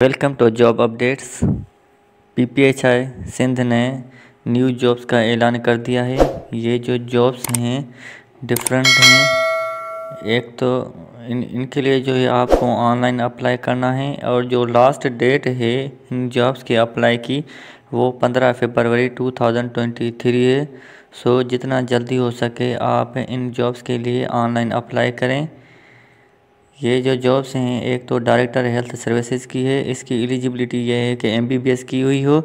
Welcome to job updates. PPHI Sindh ने new jobs का ऐलान कर दिया है। ये जो जॉब्स हैं डिफरेंट हैं। एक तो इनके लिए जो है आपको ऑनलाइन अप्लाई करना है और जो लास्ट डेट है इन जॉब्स के अप्लाई की वो 15 फरवरी 2023 है। सो जितना जल्दी हो सके आप इन जॉब्स के लिए ऑनलाइन अप्लाई करें। ये जो जॉब्स हैं एक तो डायरेक्टर हेल्थ सर्विसेज की है। इसकी एलिजिबिलिटी ये है कि एमबीबीएस की हुई हो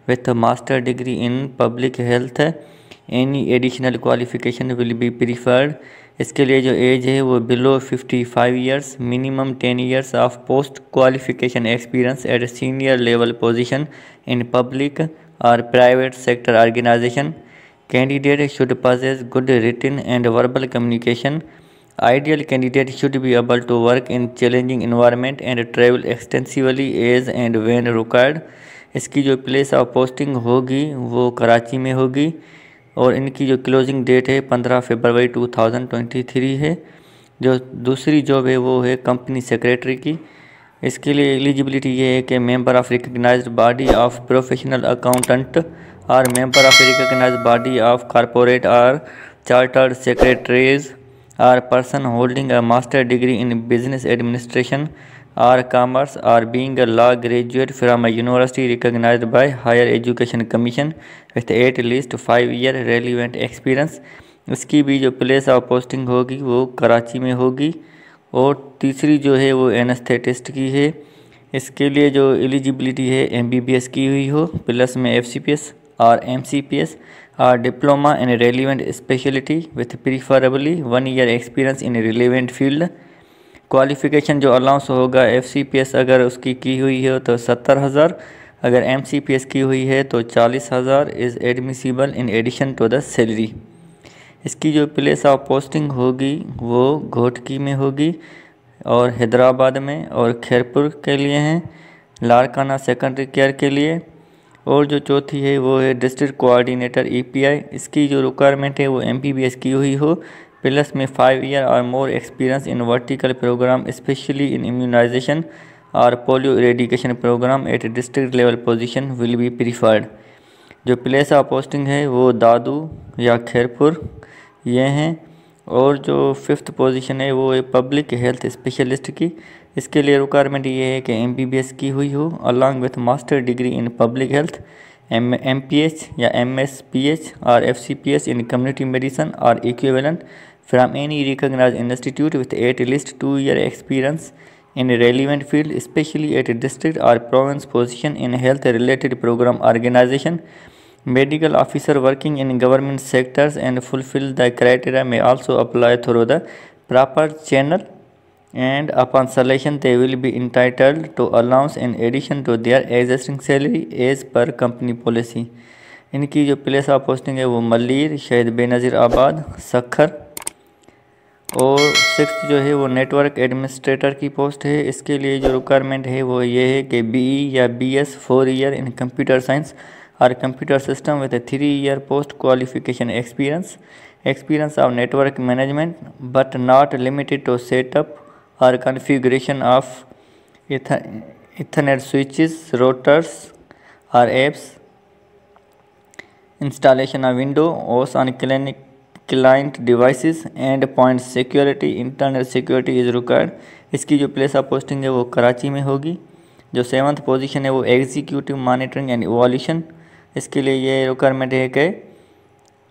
with master degree in public health. Any additional qualification will be preferred. इसके लिए जो एज है वो below 55 years, minimum 10 years of post qualification experience at senior level position in public और private sector organisation. Candidate should possess good written and verbal communication. Ideal candidate should be able to work in challenging environment and travel extensively as and when required. इसकी जो place of posting होगी वो कराची में होगी और इनकी जो closing date है 15 फरवरी 2023 है। जो दूसरी जॉब है वो है कंपनी सेक्रेटरी की। इसके लिए एलिजिबिलिटी ये है कि member of recognised body of professional accountant और member of recognised body of corporate और chartered secretaries or person holding a master degree in business administration or commerce or being a law graduate from a university recognized by Higher Education Commission with at least 5 year relevant experience। इसकी भी जो place of posting होगी वो कराची में होगी। और तीसरी जो है वो एनेस्थेटिस्ट की है। इसके लिए जो एलिजिबिलिटी है एमबीबीएस की हुई हो प्लस में एफसीपीएस और एमसीपीएस और diploma in relevant speciality with preferably 1 year experience in relevant field. Qualification जो अलाउंस होगा एफसीपीएस अगर उसकी की हुई हो तो 70,000, अगर एमसीपीएस की हुई है तो 40,000 is admissible in addition to the salary. इसकी जो प्लेस ऑफ पोस्टिंग होगी वो घोटकी में होगी और हैदराबाद में और खैरपुर के लिए हैं, लाड़काना सेकेंडरी केयर के लिए। और जो चौथी है वो है डिस्ट्रिक्ट कोऑर्डिनेटर ईपीआई। इसकी जो रिक्वायरमेंट है वो एमबीबीएस की हुई हो प्लस में 5 year और more experience in vertical programme specially in immunisation और polio eradication programme at district level position will be preferred. जो प्लेस ऑफ पोस्टिंग है वो दादू या खैरपुर ये हैं। और जो 5th पोजीशन है वो है पब्लिक हेल्थ स्पेशलिस्ट की। इसके लिए रिक्वायरमेंट ये है कि एमबीबीएस की हुई हो along with master degree in public health, MPH या एमएसपीएच और एफसीपीएस इन कम्युनिटी मेडिसिन और equivalent from any recognised institute with at least 2 year experience in relevant field specially at district और province position in health related programme organisation. Medical officer working in government sectors and fulfill the criteria may also apply through the proper channel, and upon selection they will be entitled to allowance in addition to their existing salary as per company policy। इनकी जो place of posting है वो मल्लीर, शहीद बेनज़ीर आबाद, सखर। और 6th जो है वो नेटवर्क एडमिनिस्ट्रेटर की पोस्ट है। इसके लिए जो रिक्वायरमेंट है वो ये है कि बीई या BS 4 year in computer science और computer system with 3 year post qualification experience of network management but not limited to setup और configuration of ethernet switches, routers और apps, installation of window OS on client devices endpoint security, internet security is required. इसकी जो place of posting है वो कराची में होगी। जो 7th position है वो एग्जीक्यूटिव मॉनिटरिंग एंड इवोल्यूशन। इसके लिए ये रिक्वायरमेंट है कि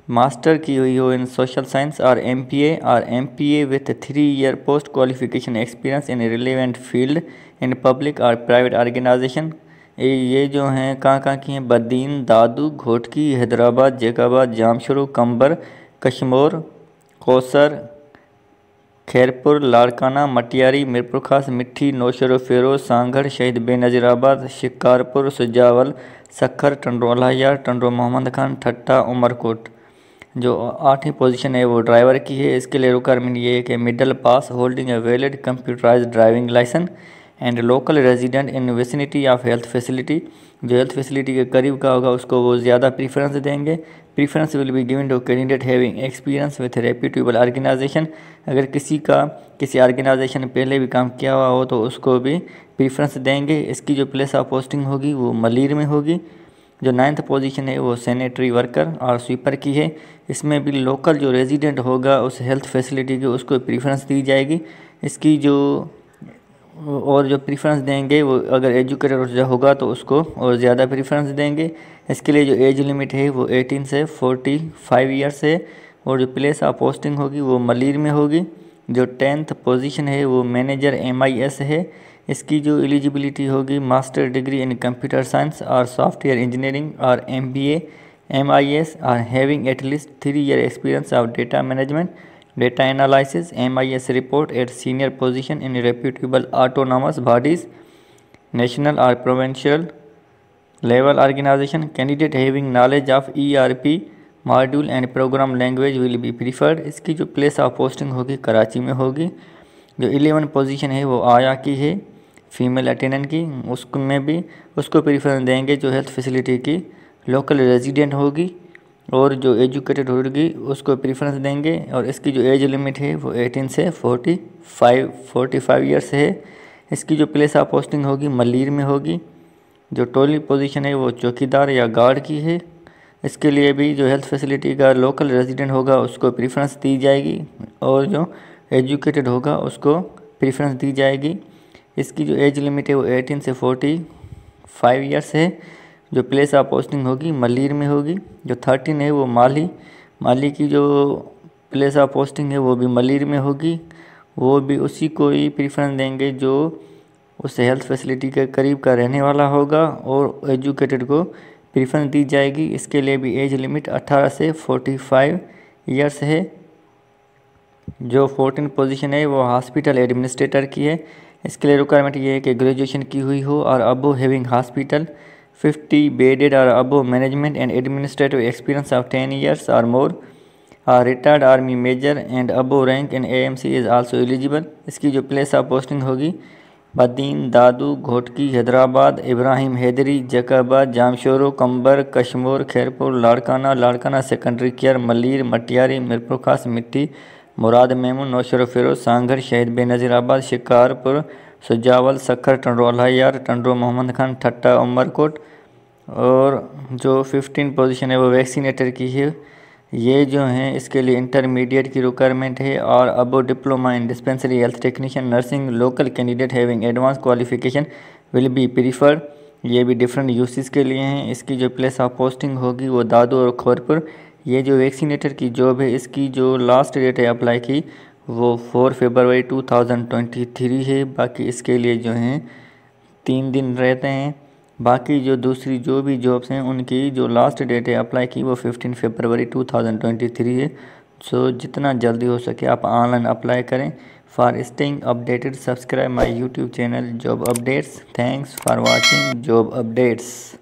मास्टर की हुई हो इन सोशल साइंस और MPa with 3 year post qualification experience in relevant field in public और प्राइवेट ऑर्गेनाइजेशन। ये जो हैं कहाँ की हैं? बद्दीन, दादू, घोटकी, हैदराबाद, जैकाबाद, जामशरू, कंबर, कश्मोर, कोसर, खैरपुर, लाड़काना, मटियारी, मीरपुर खास, मिट्टी, नौशेरो फेरोज, सांगढ़, शहीद बेनज़ीर आबाद, शिकारपुर, सुजावल, सखर, टंडो अलाहिया, टंडो मोहम्मद खान, ठट्टा, उमरकोट। जो 8वीं पोजीशन है वो ड्राइवर की है। इसके लिए रिक्वायरमेंट ये है कि middle pass holding a valid computerised driving licence and local resident in vicinity of health facility, जो हेल्थ फैसिलिटी के करीब का होगा उसको वो ज़्यादा प्रीफरेंस देंगे। Preference will be given to candidate having experience with reputable organisation, अगर किसी का किसी ऑर्गेनाइजेशन में पहले भी काम किया हुआ हो तो उसको भी प्रीफरेंस देंगे। इसकी जो प्लेस ऑफ पोस्टिंग होगी वो मलीर में होगी। जो 9th पोजीशन है वो सैनिटरी वर्कर और स्वीपर की है। इसमें भी लोकल जो रेजिडेंट होगा उस हेल्थ फैसिलिटी के उसको प्रीफरेंस दी जाएगी। इसकी जो और जो प्रीफरेंस देंगे वो अगर एजुकेटेड होगा तो उसको और ज़्यादा प्रीफरेंस देंगे। इसके लिए जो एज लिमिट है वो 18 से 45 ईयर्स है और जो प्लेस ऑफ पोस्टिंग होगी वो मलीर में होगी। जो 10th पोजीशन है वो मैनेजर MIS है। इसकी जो एलिजिबिलिटी होगी मास्टर डिग्री इन कंप्यूटर साइंस और सॉफ्टवेयर इंजीनियरिंग और MBA MIS और having at least 3 year experience of data management data analysis MIS report at senior position in reputable autonomous bodies, national or provincial level organization. Candidate having knowledge of ERP module and program language will be preferred. इसकी जो place of posting होगी कराची में होगी। जो 11 position है वो आया की है फीमेल अटेंडेंट की, उसमें भी उसको प्रीफरेंस देंगे जो हेल्थ फैसिलिटी की लोकल रेजिडेंट होगी और जो एजुकेटेड होगी उसको प्रीफरेंस देंगे। और इसकी जो एज लिमिट है वो 18 से 45 ईयर्स है। इसकी जो प्लेस ऑफ पोस्टिंग होगी मलीर में होगी। जो 12वीं पोजीशन है वो चौकीदार या गार्ड की है। इसके लिए भी जो हेल्थ फैसिलिटी का लोकल रेजिडेंट होगा उसको प्रीफरेंस दी जाएगी और जो एजुकेटेड होगा उसको प्रीफरेंस दी जाएगी। इसकी जो एज लिमिट है वो 18 से 45 ईयर्स है। जो प्लेस ऑफ पोस्टिंग होगी मलीर में होगी। जो 13 है वो माली की जो प्लेस ऑफ पोस्टिंग है वो भी मलीर में होगी। वो भी उसी को ही प्रीफरेंस देंगे जो उस हेल्थ फैसिलिटी के करीब का रहने वाला होगा और एजुकेटेड को प्रीफरेंस दी जाएगी। इसके लिए भी एज लिमिट 18 से 45 ईयर्स है। जो 14 पोजीशन है वो हॉस्पिटल एडमिनिस्ट्रेटर की है। इसके लिए रिक्वायरमेंट ये है कि ग्रेजुएशन की हुई हो और अबो having hospital 50 bedded or above management and administrative experience of 10 years or more. A retired army major and above rank in AMC is also eligible. इसकी जो प्लेस ऑफ पोस्टिंग होगी बदीन दादू घोटकी हैदराबाद, इब्राहिम हैदरी जकाबाद, जामशोरो कंबर कश्मोर खैरपुर लाड़काना सेकेंडरी केयर मलीर मटियारी मिरपुर खास मिट्टी मुराद मेमून नौशर फिरोज सांगर शहीद बेनज़ीराबाद शिकारपुर सुजावल सखर टंडो यार टंडो मोहम्मद खान ठट्टा उमरकोट। और जो 15 पोजीशन है वो वैक्सीनेटर की है। ये जो हैं इसके लिए इंटरमीडिएट की रिक्वायरमेंट है और above diploma in dispensary health technician nursing local candidate having advance qualification will be preferred. ये भी डिफरेंट यूसेस के लिए हैं। इसकी जो प्लेस ऑफ पोस्टिंग होगी वो दादू और खौरपुर। ये जो वैक्सीनेटर की जॉब है इसकी जो लास्ट डेट है अप्लाई की वो 4 फरवरी 2023 है। बाकी इसके लिए जो हैं 3 दिन रहते हैं। बाकी जो दूसरी जो भी जॉब्स हैं उनकी जो लास्ट डेट है अप्लाई की वो 15 फरवरी 2023 है। सो जितना जल्दी हो सके आप ऑनलाइन अप्लाई करें। For staying updated subscribe my YouTube channel job updates. Thanks for watching job updates.